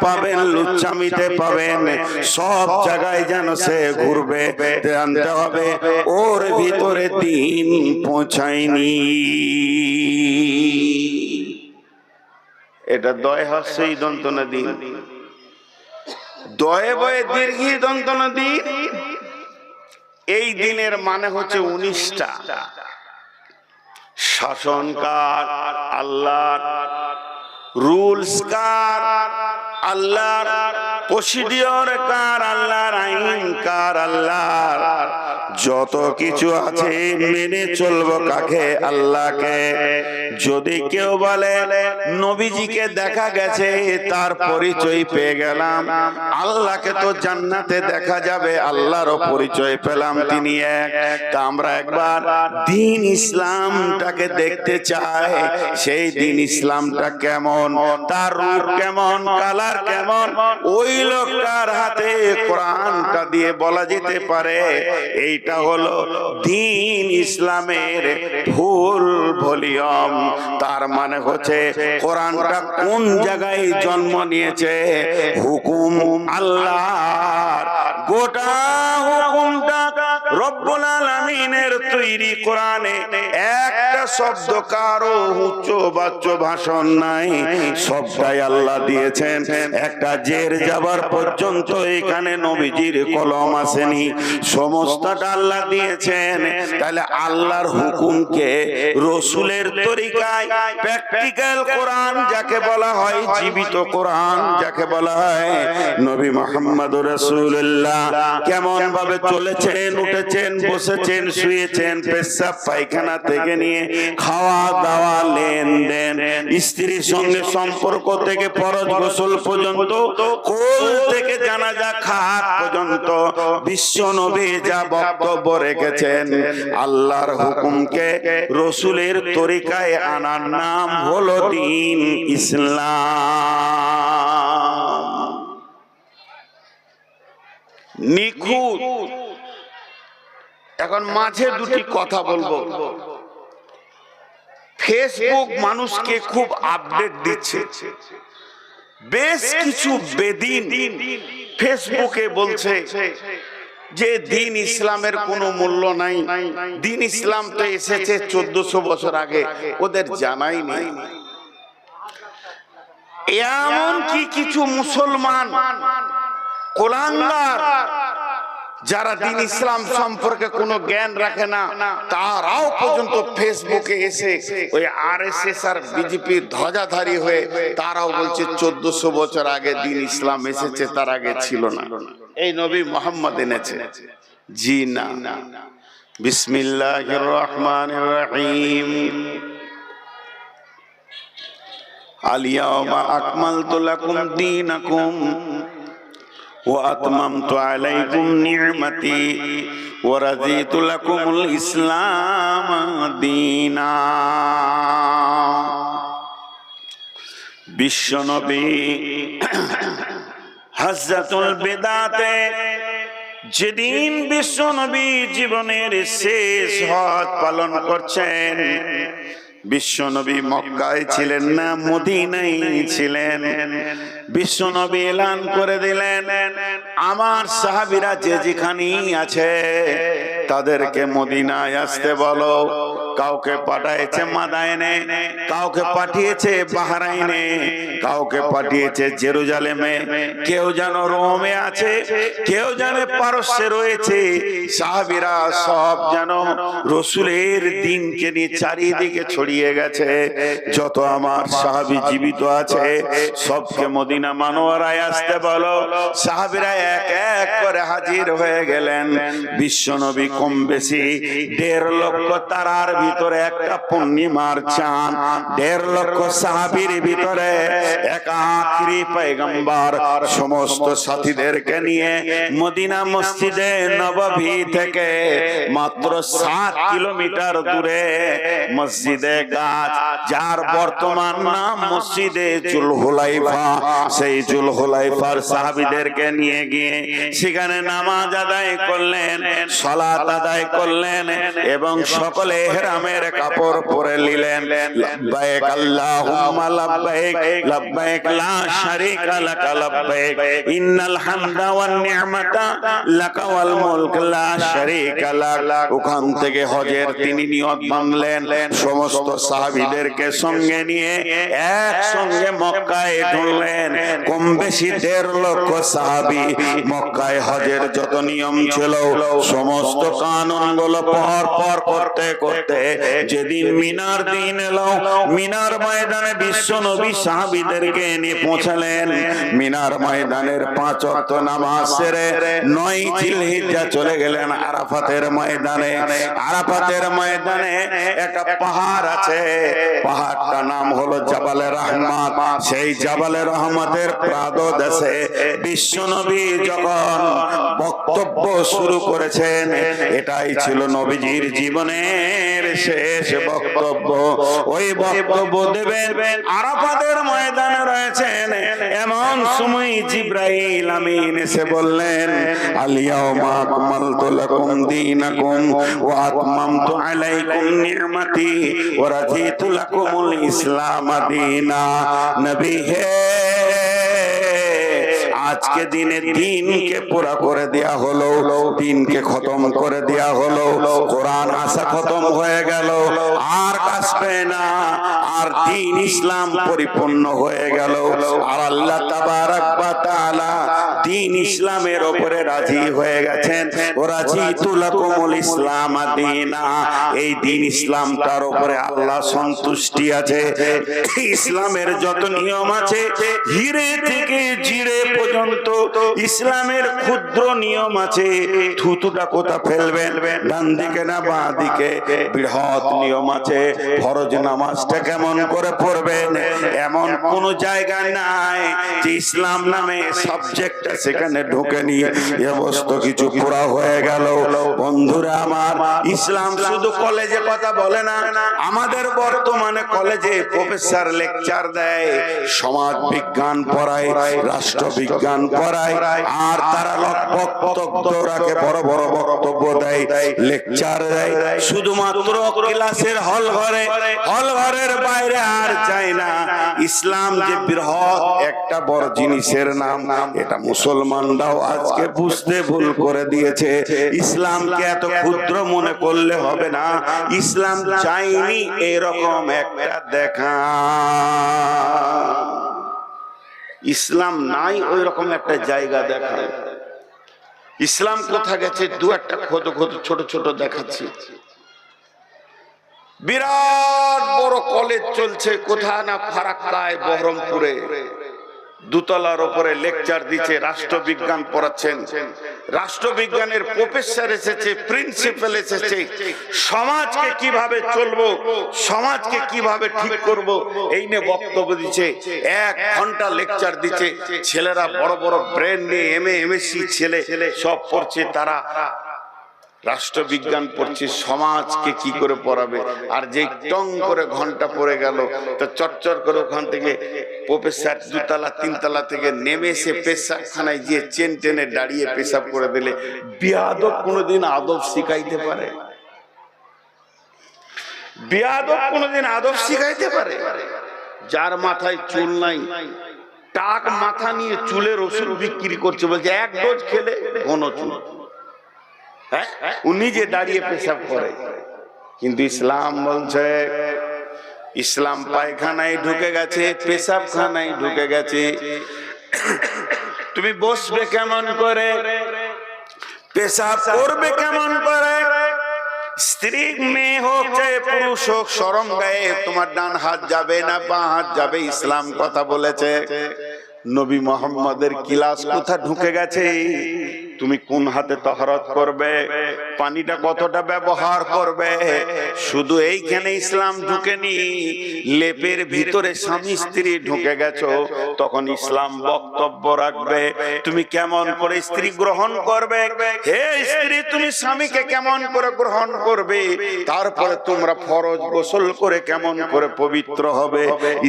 পাবেন, লুচ্চামিতে পাবেন, সব জায়গায় যেন সে ঘুরবে, জানতে হবে ওর ভিতরে দিন পৌঁছায়নি। এটা দয় হস্যই দন্ত নদী, দয়ে বয়ে দীর্ঘী দন্ত নদী। এই দিনের মানে হচ্ছে 19টা। শাসনকার আল্লাহর, রুলস কার আল্লাহর, প্রসিডিওর কার আল্লাহর, আইন কার আল্লাহর, যত কিছু আছে মেনে চলবো কাকে? আল্লাহকে। যদি কেউ বলে নবীজিকে দেখা গেছে, তার পরিচয় পেয়ে গেলাম, আল্লাহকে তো জান্নাতে দেখা যাবে, আল্লাহরও পরিচয় পেলাম তিনি এক। তা আমরা একবার দ্বীন ইসলামটাকে দেখতে চাই, সেই দ্বীন ইসলামটা কেমন, তার রূপ কেমন, কালার কেমন, ওই লোকটার হাতে কোরআনটা দিয়ে বলা যেতে পারে এইটা হলো দ্বীন ইসলামের ফুল ভলিউম। তার মানে হচ্ছে কোরআনটা কোন জায়গায় জন্ম নিয়েছে, হুকুম আল্লাহর, গোটা হুকুমটা রব্বুল আলামিনের তৈরি কোরআনে একটা শব্দ কারো উচ্চ বাচ্চ ভাষণ নাই, সবটাই আল্লাহ দিয়েছেন। একটা জের যাবার পর্যন্ত এখানে নবীজির কলম আসেনি, সমস্তটা আল্লাহ দিয়েছেন। তাহলে আল্লাহর হুকুমকে রসুলের তরিকায় প্র্যাকটিক্যাল কোরআন যাকে বলা হয়, জীবিত কোরআন যাকে বলা হয়, নবী মুহাম্মদুর রাসূলুল্লাহ কেমন ভাবে চলেছেন, উঠেছেন, বসেছেন, শুয়েছেন, পেশাব পায়খানা থেকে নিয়ে খাওয়া দাওয়া, লেনদেন, স্ত্রীর সঙ্গে সম্পর্ক থেকে ফরজ গোসল পর্যন্ত, কোল থেকে জানাজা খাত পর্যন্ত বিশ্ব নবী যা বক্তব্য রেখেছেন, আল্লাহর হুকুমকে রসুলের তরিকায় আনার নাম হলো দ্বীন ইসলাম। নিখুঁত। এখন মাঝে দুটি কথা বলবো। ফেসবুক মানুষকে খুব আপডেট দিচ্ছে, বেশ কিছু বেদিন ফেসবুকে বলছে যে দ্বীন ইসলামের কোনো মূল্য নাই, দ্বীন ইসলাম তো এসেছে 1400 বছর আগে, ওদের জানাই নেই। এমন কি কিছু মুসলমান কোলাঙ্গার যারা দ্বীন ইসলাম সম্পর্কে কোনো জ্ঞান রাখে না, তারাও পর্যন্ত ফেসবুকে এসে ওই আরএসএস আর বিজেপির ধ্বজাধারী হয়ে তারাও বলছে 1400 বছর আগে দ্বীন ইসলাম এসেছে, তার আগে ছিল না, এই নবী মুহাম্মদ এনেছে। জি না। বিসমিল্লাহির রহমানির রহিম। আল ইয়াওমা আকমালতু লাকুম দীনাকুম ওয়া আতমামতু আলাইকুম নি'মাতি ওয়া রাদিতু লাকুমুল ইসলাম দীনা। বিশ্বনবী হযরতুল বিদাতে যেদিন বিশ্বনবী জীবনের শেষ হজ পালন করছেন, বিশ্বনবী মক্কায় ছিলেন না, মদিনায় ছিলেন। বিশ্বনবী এলান করে দিলেন, আমার সাহাবীরা যে যেখানেই আছে তাদেরকে মদিনায় আসতে বলো। কাউকে পাঠিয়েছে মাদায়েনে, কাউকে পাঠিয়েছে বাহরাইনে, কাউকে পাঠিয়েছে জেরুজালেমে, কেউ যেন রোমে আছে, কেউ যেন পারস্যে রয়েছে। সাহাবীরা সব যেন রসুলের দ্বীনকে নিয়ে চারিদিকে ছড়িয়ে গেছে। যত আমার সাহাবী জীবিত আছে সবকে মদিনা মানোয়ারায় আসতে বলো। সাহাবীরা এক এক করে হাজির হয়ে গেলেন। বিশ্বনবী কম বেশি 1.5 লক্ষ তারার ভিতরে একটা পূর্ণিমার চাঁদ, 1.5 লক্ষ সাহাবীর ভিতরে এক আখিরি পয়গম্বর সমস্ত সাথীদেরকে নিয়ে মদিনা মসজিদে নববী থেকে মাত্র 7 কিলোমিটার দূরে মসজিদে গাছ, যার বর্তমান নাম মসজিদে জুলহুলাইফা, সেই জুলহুলাইফার সাহাবীদেরকে নিয়ে গিয়ে সেখানে নামাজ আদায় করলেন, সালাত আদায় করলেন এবং সকলে ইহরামের কাপড় পরে নিলেন। লাব্বাইক আল্লাহুম্মা লাব্বাইক, লাব্বাইক লা শারীকা লাকা লাব্বাইক ইন্নাল হামদা ওয়ান নি'মাতা লাকা ওয়াল মুলক লা শারীকা লাক। ওখান থেকে হজের তিনি নিয়ত বাঁধলেন, সমস্ত সাহাবীদেরকে সঙ্গে নিয়ে একসঙ্গে মক্কায় ঢুকলেন। কম বেশি 1.5 লক্ষ সাহাবী মক্কায় হজের যত নিয়ম ছিল সমস্ত কানুনগুলো পর পর করতে করতে যেদিন মিনার দিন এলো, মিনার ময়দানে বিশ্ব নবী সাহাবীদেরকে নিয়ে পৌঁছালেন। মিনার ময়দানের 5 ওয়াক্ত নামাজ সেরে 9 জিলহিজ্জা চলে গেলেন আরাফাতের ময়দানে। আরাফাতের ময়দানে একটা পাহাড় আছে, পাহাড়টার নাম হলো জাবালে রহমত। সেই জাবালে রহমতের প্রাদদেশে বিশ্ব নবী যখন বক্তব্য শুরু করেছেন, এটাই ছিল নবীজির জীবনের শেষ বক্তব্য। ওই বক্তব্য দেবেন আরাফাতের ময়দানে রয়েছেন। এমন সময় জিবরাইল আমিন এসে বললেন, আল ইয়াউমা আকমালতু লাকুম দীনাকুম ওয়া আতমামতু আলাইকুম নি'মাতি ওয়া রাদিতু লাকুমুল ইসলাম দীনা। নবী হে, আজকে দিনে দিনকে পুরা করে দেয়া হলো, দিনকে খতম করে দেয়া হলো, কোরআন আসা খতম হয়ে গেল, আর আসবে না, আর দিন ইসলাম পরিপূর্ণ হয়ে গেল। আর আল্লাহ তাবারাক ওয়া তাআলা দিন ইসলামের উপরে রাজি হয়ে গেছেন। ও রাজিতু লাকুমুল ইসলাম দীনা, এই দিন ইসলামটার উপরে আল্লাহ সন্তুষ্টি আছে। ইসলামের যত নিয়ম আছে হিরে থেকে জিরে পর্যন্ত ইসলামের ক্ষুদ্র নিয়ম আছে। থুতুটা কোথা ফেলবেন, ডান দিকে না বাঁ দিকে। বৃহৎ নিয়ম আছে, ফরজ নামাজটা কেমন করে পড়বেন, এমন কোন জায়গা নাই যে ইসলাম নামে সাবজেক্টটা সেখানে ঢোকেনি। সমস্ত কিছু পুরা হয়ে গেল। বন্ধুরা আমার, ইসলাম শুধু কলেজে কথা বলে না, আমাদের বর্তমানে কলেজে প্রফেসর লেকচার দেয়, সমাজ বিজ্ঞান পড়ায়, রাষ্ট্রবিজ্ঞান পড়ায়, আর তারা বক্তব্য রাখে, বড় বড় বক্তব্য দেয়, লেকচার দেয়, শুধুমাত্র ক্লাসের হল ঘরের বাইরে আর যায় না। ইসলাম যে বৃহৎ একটা বড় জিনিসের নাম, এটা মুসলমানরাও আজকে বুঝতে ভুল করে দিয়েছে। ইসলামকে এত ক্ষুদ্র মনে করলে হবে না। ইসলাম চাইনি এরকম একটা দেখা, ইসলাম নাই ওই রকম একটা জায়গা দেখা। ইসলাম কোথা গেছে, দু একটা ছোট ছোট দেখাচ্ছি। বিরাট বড় কলেজ চলছে কোথায় না ফারাক্কায়, বহরমপুরে, দুতলার উপরে লেকচার দিচ্ছে, রাষ্ট্রবিজ্ঞান পড়াচ্ছেন। রাষ্ট্রবিজ্ঞানের প্রফেসর এসেছে, প্রিন্সিপাল এসেছে, সমাজকে কিভাবে চলবো, সমাজকে কিভাবে ঠিক করব, এই নিয়ে বক্তব্য দিচ্ছে। 1 ঘন্টা লেকচার দিচ্ছে। ছেলেরা বড় বড় ব্রেন নিয়ে এমএ এমএসসি ছেলে সব পড়ছে, তারা রাষ্ট্রবিজ্ঞান পড়ছে, সমাজকে কি করে পড়াবে। আর যে টং করে ঘন্টা পড়ে গেল, তো চটচর করে ওখান থেকে প্রফেসর 2 তলা 3 তলা থেকে নেমে এসে পেশাবখানায় গিয়ে চেন টেনে দাঁড়িয়ে পেশাব করে দিলে। বেয়াদব কোনোদিন আদব শিখাইতে পারে? বেয়াদব কোনোদিন আদব শিখাইতে পারে? যার মাথায় চুল নাই, টাক মাথা নিয়ে চুলের ওষুধ বিক্রি করছে, বলছে 1 ডোজ খেলে ঘন চুল। উনি যে দাঁড়িয়ে পেশাব করে। কিন্তু ইসলাম বলছে, ইসলাম পায়খানায় ঢুকে গেছে, পেশাবখানায় ঢুকে গেছে। তুমি বসবে কেমন করে, পেশাব করবে কেমন করে, স্ত্রী মেয়ে হোক চাই পুরুষ হোক, শরম গায়ে তোমার ডান হাত যাবে না বাঁ হাত যাবে। ইসলাম কথা বলেছে। নবী মুহাম্মদের ক্লাস কোথা ঢুকে গেছে, তুমি কোন হাতে তাহারাত করবে, পানিটা কতটা ব্যবহার করবে, শুধু এইখানে ইসলাম ঢুকেনি। লেপের ভিতরে স্বামী স্ত্রী ঢুকে গেছো, তখন ইসলাম বক্তব্য রাখবে তুমি কেমন করে স্ত্রী গ্রহণ করবে। হে স্ত্রী, তুমি স্বামীকে কেমন করে গ্রহণ করবে, তারপরে তোমরা ফরজ গোসল করে কেমন করে পবিত্র হবে।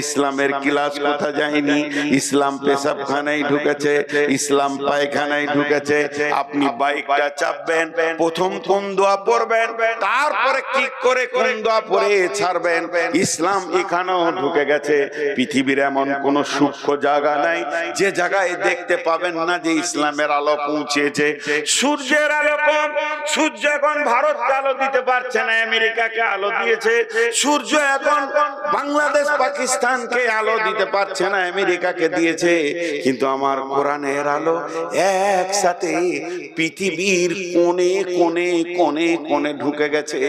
ইসলামের ক্লাস কোথা যায়নি। ইসলাম পেশাবখানায় ঢুকেছে, ইসলাম পায়খানায় ঢুকেছে। আপনি বাইকটা চাপবেন, প্রথম কোন দোয়া পড়বেন, তারপরে কি করে কোন দোয়া পড়ে ছাড়বেন। ইসলাম এখানেও ঢুকে গেছে। পৃথিবীর এমন কোন সূক্ষ্ম জায়গা নাই যে জায়গায় দেখতে পাবেন না যে ইসলামের আলো পৌঁছেছে। সূর্যের আলো কম, সূর্য এখন ভারতকে আলো দিতে পারছে না, আমেরিকাকে আলো দিয়েছে। সূর্য এখন বাংলাদেশ পাকিস্তানকে আলো দিতে পারছে না, আমেরিকাকে দিয়েছে। কিন্তু আমার কোরআনের আলো একসাথে পৃথিবীর কোণে কোণে কোণে কোণে ঢুকে গেছে।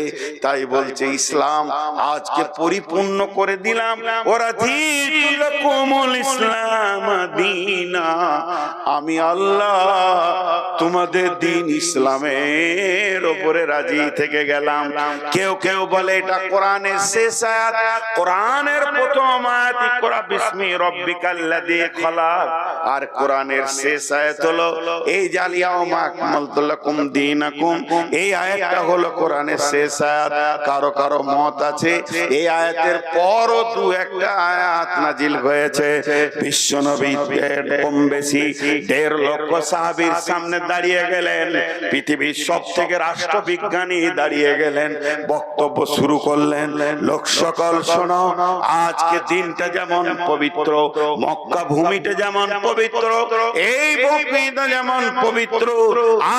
তাই বলছে ইসলাম আজকে পরিপূর্ণ করে দিলাম। ওরা দিলাকুমুল ইসলাম দীনা, আমি আল্লাহ তোমাদের দিন ইসলামের উপরে রাজি থেকে গেলাম। কেউ কেউ বলে এটা কোরআনের শেষ আয়াত, কোরআনের প্রথম আয়াত ইকরা বিসমি রাব্বিকাল্লাযী খলাক, আর কোরআনের শেষ আয়াত হলো এই জালিয়াউমা আকমালতু লাকুম দীনাকুম। এই আয়াতটা হলো কোরআনের শেষ আয়াত। কারো কারো মত আছে এই আয়াতের পরও দু একটা আয়াত নাজিল হয়েছে। বিশ্বনবী কম বেশি 1.5 লক্ষ সাহাবীর সামনে দাঁড়িয়ে গেলেন, পৃথিবীর সবথেকে রাষ্ট্রবিজ্ঞানী দাঁড়িয়ে গেলেন, বক্তব্য শুরু করলেন। লোক সকল শোনো, আজকে দিনটা যেমন পবিত্র, মক্কা ভূমিটা যেমন পবিত্র, এই বকরিদা যেমন পবিত্র,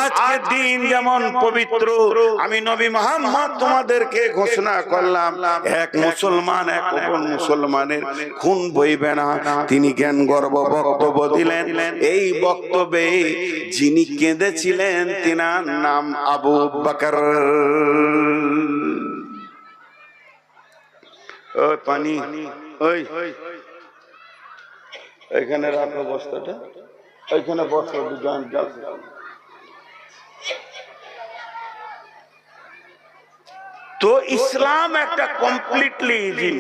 আজকে দিন যেমন পবিত্র, আমি নবী মুহাম্মদ তোমাদেরকে ঘোষণা করলাম এক মুসলমান এক অপর মুসলমানের খুন বইবে না। তিনি জ্ঞান গর্ব বক্তব্য দিলেন। এই বক্তব্যে যিনি কেঁদেছিলেন তিনার নাম আবু বকর। ওই পানি, ওই এখানে রাখো বস্তাটা, ওইখানে বস্তা দুজন যাচ্ছে। তো ইসলাম একটা কমপ্লিটলি ইজি।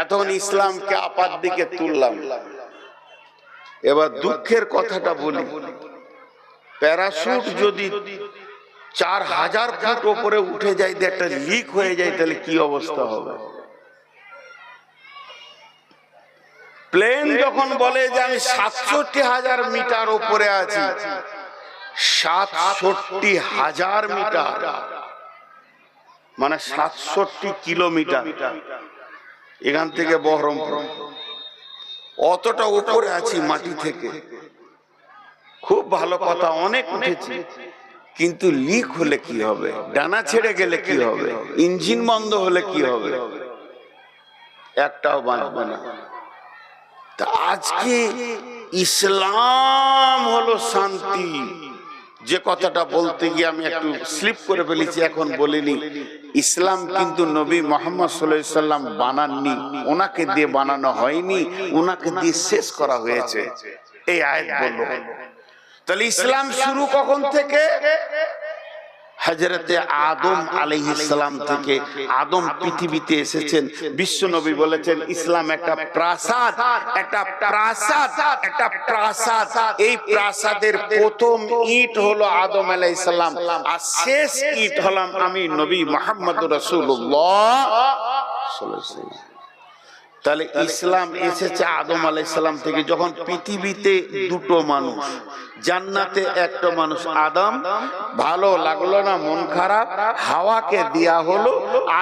এখন ইসলামকে আপাত দিকে তুললাম। এবার দুঃখের কথাটা বলি, প্যারাশুট যদি 4000 ফুট উপরে উঠে যায়, একটা লিক হয়ে যায়, তাহলে কি অবস্থা হবে? প্লেন যখন বলে যে আমি 67,000 মিটার উপরে আছি, 67,000 মিটার মানে 67 কিলোমিটার, এখান থেকে বহরমপুর অতটা উপরে আছি মাটি থেকে। খুব ভালো কথা, অনেক উঠেছি, কিন্তু লিক হলে কি হবে? ডানা ছেড়ে গেলে কি হবে? ইঞ্জিন বন্ধ হলে কি হবে? একটাও বাঁচবে না। তা আজকে ইসলাম হলো শান্তি, যে কথাটা বলতে গিয়ে আমি একটু স্লিপ করে ফেলেছি, এখন বলিনি। ইসলাম কিন্তু নবী মুহাম্মদ সাল্লাল্লাহু আলাইহি সাল্লাম বানাননি, ওনাকে দিয়ে বানানো হয়নি, ওনাকে দিয়ে শেষ করা হয়েছে। এই আয়াত বলল। তাহলে ইসলাম শুরু কখন থেকে? হযরতে আদম আলাইহিস সালাম থেকে। আদম পৃথিবীতে এসেছেন, বিশ্ব নবী বলেছেন ইসলাম একটা প্রাসাদ, একটা প্রাসাদ, একটা প্রাসাদ। এই প্রাসাদের প্রথম ইট হলো আদম আলাইহিস সালাম, আর শেষ ইট হলাম আমি নবী মুহাম্মদুর রাসূলুল্লাহ সাল্লাল্লাহু আলাইহি ওয়াসাল্লাম। তাহলে ইসলাম এসেছে আদম আলাইহিস সালাম থেকে। যখন পৃথিবীতে দুটো মানুষ, জান্নাতে একটা মানুষ আদম, ভালো লাগলো না, মন খারাপ, হাওয়াকে দেয়া হলো।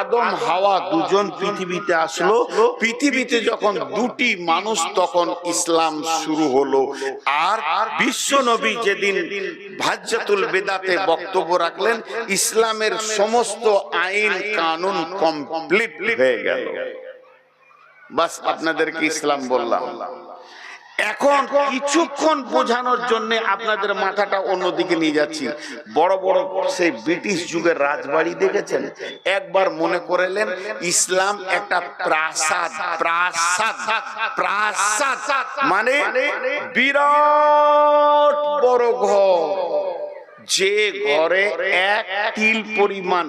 আদম হাওয়া দুজন পৃথিবীতে আসলো। পৃথিবীতে যখন দুটি মানুষ, তখন ইসলাম শুরু হলো। আর বিশ্ব নবী যেদিন হাজ্জাতুল বিদাতে বক্তব্য রাখলেন, ইসলামের সমস্ত আইন কানুন কমপ্লিট হয়ে গেল। বাস আপনাদেরকে ইসলাম বললাম। এখন কিছুক্ষণ বোঝানোর জন্য আপনাদের মাথাটা অন্যদিকে নিয়ে যাচ্ছি। বড় বড় সেই ব্রিটিশ যুগের রাজবাড়ি দেখেছেন? একবার মনে করলেন ইসলাম একটা প্রাসাদ। প্রাসাদ, প্রাসাদ মানে বিরাট বড় ঘর, যে ঘরে এক তিল পরিমাণ,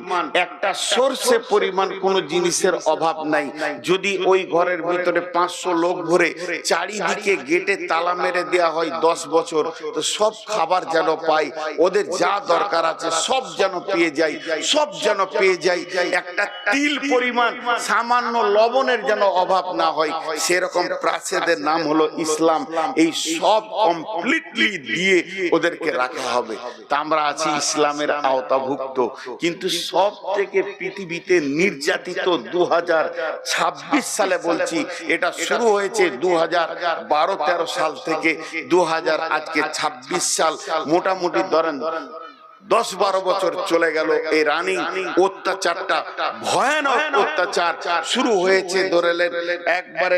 একটা সরষে পরিমাণ কোন জিনিসের অভাব নাই, যদি ওই ঘরের ভিতরে 500 লোক ভরে চারিদিকে গেটে তালা মেরে দেয়া হয় 10 বছর, তো সব খাবার যেন পায়, ওদের যা দরকার আছে সব যেন পেয়ে যায়, সব যেন পেয়ে যায়, একটা তিল পরিমাণ সামান্য লবণের যেন অভাব না হয়, সেরকম প্রাসাদের নাম হলো ইসলাম। এই সব কমপ্লিটলি দিয়ে ওদেরকে রাখা হবে। তা আমরা আছি ইসলামের আওতাভুক্ত, কিন্তু সব থেকে পৃথিবীতে নির্যাতিত 2026 সালে বলছি, এটা শুরু হয়েছে 2012-13 সাল থেকে 2000 আজকে 26 সাল, মোটামুটি ধরেন 10-12 বছর চলে গেল। এই রানী অত্যাচারটা, ভয়ানক অত্যাচার শুরু হয়েছে ধরেলেন একবারে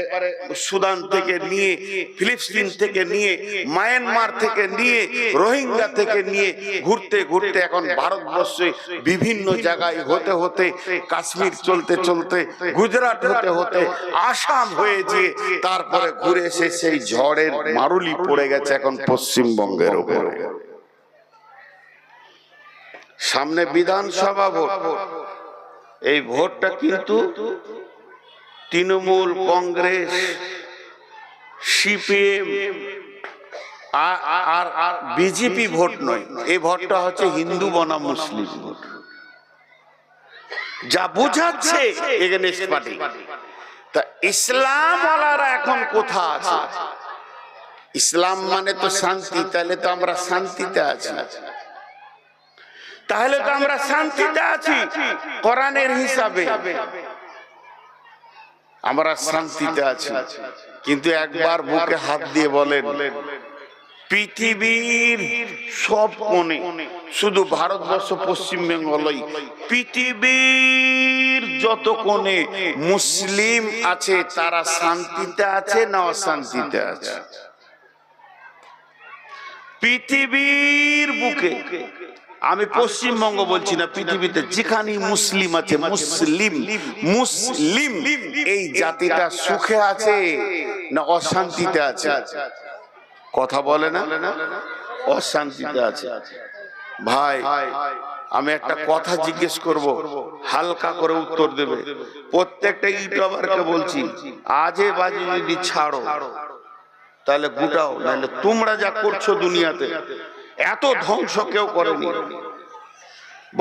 সুদান থেকে নিয়ে, ফিলিস্তিন থেকে নিয়ে, মায়ানমার থেকে নিয়ে, রোহিঙ্গা থেকে নিয়ে, ঘুরতে ঘুরতে এখন ভারতবর্ষে বিভিন্ন জায়গায় হতে হতে, কাশ্মীর চলতে চলতে, গুজরাট হতে হতে, আসাম হয়ে গিয়ে তারপরে ঘুরে এসে সেই ঝড়ের মারুলি পড়ে গেছে এখন পশ্চিমবঙ্গের উপরে। সামনে বিধানসভা ভোট, এই ভোটটা কিন্তু তৃণমূল, কংগ্রেস, সিপিএম আর বিজেপি ভোট নয়, এই ভোটটা হচ্ছে হিন্দু বনাম মুসলিম ভোট। যা বুঝাচ্ছে এগেনস্ট পার্টি। তা ইসলাম ওয়ালারা এখন কোথা আছে? ইসলাম মানে তো শান্তি, তাহলে তো আমরা শান্তিতে আছি, তাহলে তো আমরা শান্তিতে আছি কোরআনের হিসাবে, আমরা শান্তিতে আছি। কিন্তু একবার বুকে হাত দিয়ে বলেন, পৃথিবীর সব কোণে, শুধু ভারতবর্ষ পশ্চিমবঙ্গ নয়, পৃথিবীর যত কোণে মুসলিম আছে তারা শান্তিতে আছে না অশান্তিতে আছে? পৃথিবীর বুকে, আমি পশ্চিমবঙ্গ বলছি না, পৃথিবীতে যেখানে মুসলিম আছে, মুসলিম মুসলিম এই জাতিটা সুখে আছে না অশান্তিতে আছে? কথা বলে না, অশান্তিতে আছে। ভাই আমি একটা কথা জিজ্ঞেস করব, হালকা করে উত্তর দেবে। প্রত্যেকটা ইউটিউবারকে বলছি, আজে বাজে যদি ছাড়ো তাহলে গুটাও, নাহলে তোমরা যা করছো দুনিয়াতে এত ধ্বংস কেউ করেনি।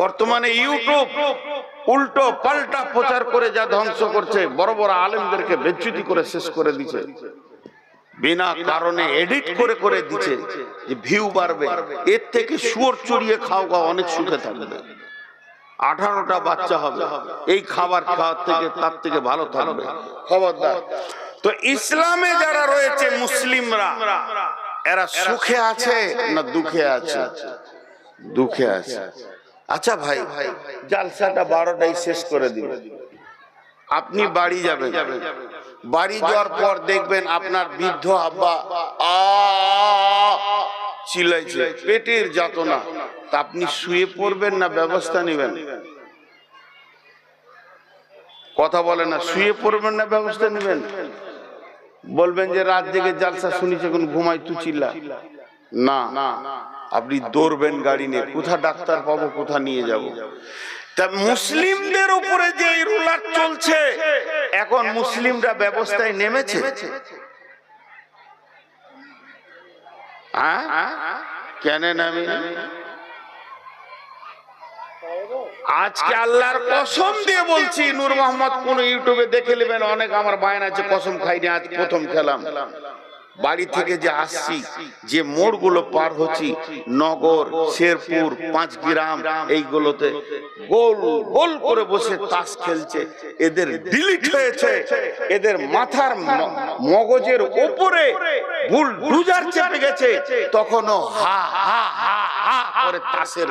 বর্তমানে ইউটিউব উল্টো পাল্টা প্রচার করে যা ধ্বংস করছে, বড় বড় আলেমদেরকে বেজ্জতি করে শেষ করে দিচ্ছে, বিনা কারণে এডিট করে করে দিচ্ছে যে ভিউ বাড়বে। এর থেকে শুয়োর চড়িয়ে খাও গা, অনেক সুখে থাকবে, 18টা বাচ্চা হবে, এই খাবার খাওয়ার থেকে তার থেকে ভালো থাকবে। খবরদার। তো ইসলামে যারা রয়েছে মুসলিমরা, এরা সুখে আছে না দুঃখে আছে? দুঃখে আছে। আচ্ছা ভাই, জালসাটা 12টায় শেষ করে দিবেন, আপনি বাড়ি যাবেন, বাড়ি যাওয়ার পর দেখবেন আপনার বৃদ্ধ আব্বা চিল্লাইছে, পেটের যাতনা, তা আপনি শুয়ে পড়বেন না ব্যবস্থা নেবেন? কথা বলে না, শুয়ে পড়বেন না ব্যবস্থা নেবেন? বলবেন যে রাত জেগে জালসা শুনিছে, কোন ঘুমাই তু চিল্লা না, আপনি দৌড়বেন গাড়ি নিয়ে, কোথা ডাক্তার পাবো, কোথা নিয়ে যাব? তা মুসলিমদের উপরে যে রুলার চলছে, এখন মুসলিমরা ব্যবস্থায় নেমেছে? কেন নামে? আজকে আল্লাহর কসম দিয়ে বলছি, নূর মোহাম্মদ কোন ইউটিউবে দেখে নেবেন, অনেক আমার বায়ন আছে, কসম খাইনি, আজ প্রথম খেলাম। বাড়ি থেকে যে আসছি, যে মোড়গুলো পার হচ্ছি, নগর, শেরপুর, 5 গ্রাম, এইগুলোতে গোল গোল করে বসে তাস খেলছে। এদের ডিলিট হয়েছে, এদের মাথার মগজের উপরে বুলডুজার চেপে গেছে, তখনও হা হা হা হা করে তাসের